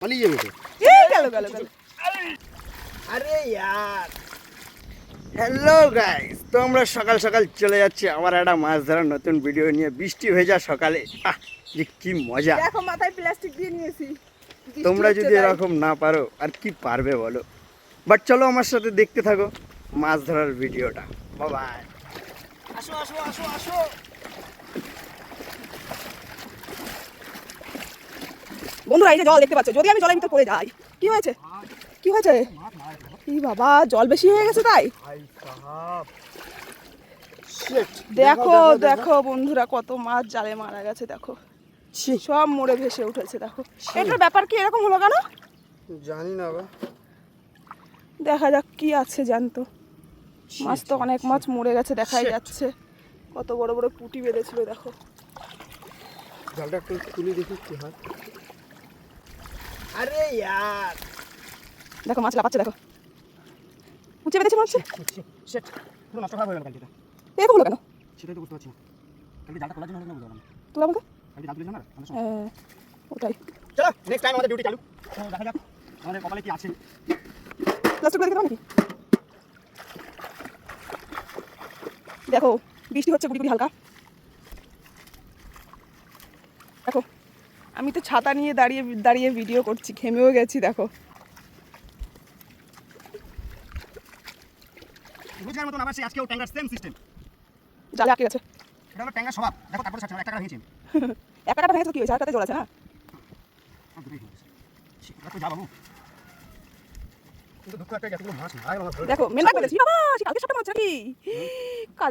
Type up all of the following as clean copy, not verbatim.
পালিয়ে যাবে তো। গেল গেল গেল। আরে ইয়ার, হ্যালো গাইস, তো আমরা সকাল সকাল চলে যাচ্ছি আবার একটা মাছ ধরার নতুন ভিডিও নিয়ে। বৃষ্টি হয়ে যা সকালে, যে কি মজা। দেখো মাথায় প্লাস্টিক দিয়ে নিয়েছি। তোমরা যদি এরকম না পারো আর কি পারবে বলো। বাট চলো আমার সাথে দেখতে থাকো মাছ ধরার ভিডিওটা। বাই। আসো আসো আসো আসো। বন্ধুরা এই যে জল দেখতে পাচ্ছ, যদি আমি জলের ভিতর পড়ে যাই কি হয়েছে? কি হয়েছে? এই বাবা, জল বেশি হয়ে গেছে তাই। দেখো দেখো বন্ধুরা, কত মাছ জালে মারা গেছে। দেখো সব মরে ভেসে উঠেছে। দেখো এটার ব্যাপার কি এরকম হলো কেন জানি না বা। দেখা যাক কি আছে জানতো। মাছ তো অনেক মাছ মরে গেছে দেখাই যাচ্ছে। কত বড় বড় পুঁটি বেঁধেছিল দেখো। জলটা একটু তুলে দেখি কি হয়। আরে ইয়ার, দেখো মাছ লাফাচ্ছে। দেখো উঁচে বেঁধেছে মনে হচ্ছে। শিট, পুরো নষ্ট খারাপ হয়ে গেল কালকেটা। এরকম হলো কেন সেটাই তো বুঝতে পারছি না। কালকে জালটা খোলার জন্য হলো না বুঝলাম না। তোলা আমাকে। কালকে জাল তুলেছিলাম না। হ্যাঁ ওটাই। চলো নেক্সট টাইম আমাদের ডিউটি চালু। তো দেখা যাক আমাদের কপালে কি আছে। প্লাস্টিক দেখতে পাবো নাকি? দেখো বৃষ্টি হচ্ছে গুড়ি গুড়ি হালকা। দেখো আমি তো ছাতা নিয়ে দাঁড়িয়ে দাঁড়িয়ে ভিডিও করছি, ঘেমেও গেছি। দেখো রোজগার মতন আবার সেই আজকেও ট্যাঙ্গার সেম সিস্টেম। জালে আটকে গেছে। এটা হলো ট্যাঙ্গার স্বভাব। দেখো তারপরে ছাড়ছে না, একটা ভেঙেছে। একটা কাটা ভেঙেছে তো কি হয়েছে? আরটাতে জল আছে না। তো যা বাবু, কিন্তু দুঃখ একটা এতগুলো মাছ মারা গেল আমার। দেখো মেনটা করেছি বাবা, সে কালকে সবটা মাছ নাকি।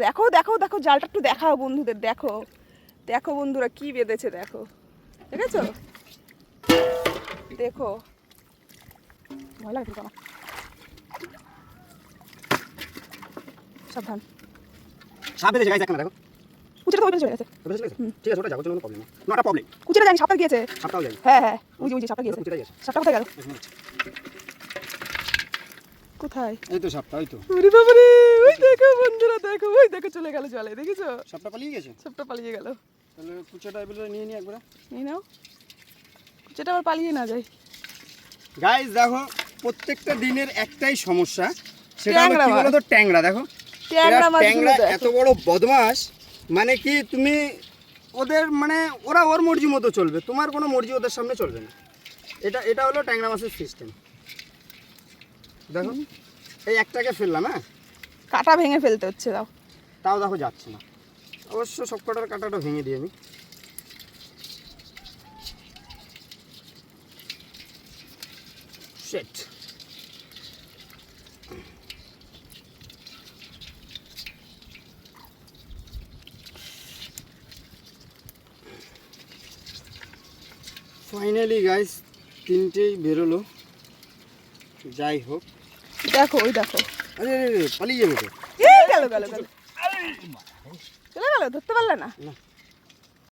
দেখো দেখো দেখো জালটা একটু দেখাও বন্ধুদের। দেখো দেখো বন্ধুরা কি বেঁধেছে। দেখো দেখেছো? দেখো ভয় লাগে কিন্তু আমার। সাবধান। সাপ বেঁধেছে গাইস, দেখো। কুচিটা তো ওই চলে গেছে। বেঁধেছে গেছে? ঠিক আছে, ওটা যাও, কোনো প্রবলেম না। নটা প্রবলেম। কুচিটা জানি সাপটা গিয়েছে। সাপটাও যাই। হ্যাঁ হ্যাঁ ওই যে সাপটা গিয়েছে। কুচিটাই আছে। সাপটা কোথায় গেল? কোথায়? এই তো সাপটা, ওই তো। ওরে বাবা রে, ওই দেখো বন্ধুরা, দেখো ওই দেখো চলে গেল জলে। দেখেছো? সাপটা পালিয়ে গেছে। সাপটা পালিয়ে গেল। তাহলে কুচিটা এবারে নিয়ে নি একবার। এই নাও, কুচিটা আবার পালিয়ে না যায়। গাইস দেখো, প্রত্যেকটা দিনের একটাই সমস্যা, সেটা হলো ট্যাংরা কি বলো তো, ট্যাংরা। দেখো ট্যাংরা মাছগুলো ট্যাংরা দেখো। এত বড় বদমাশ, মানে কি তুমি ওদের মানে ওরা ওর মর্জি মতো চলবে, তোমার কোনো মর্জি ওদের সামনে চলবে না। এটা হলো ট্যাংরা মাছের সিস্টেম। দেখো এই একটাকে ফেললাম, হ্যাঁ কাটা ভেঙে ফেলতে হচ্ছে। দাও তাও দেখো যাচ্ছে না। অবশ্য সব কটার কাঁটাটা ভেঙে দিই আমি। শিট। ফাইনালি গাইস তিনটেই বেরোলো। যাই হোক, দেখো ওই দেখো। আরে আরে আরে, পালিয়ে যাবে তো। গেল গেল গেল। চলে গেল, ধরতে পারলে না। না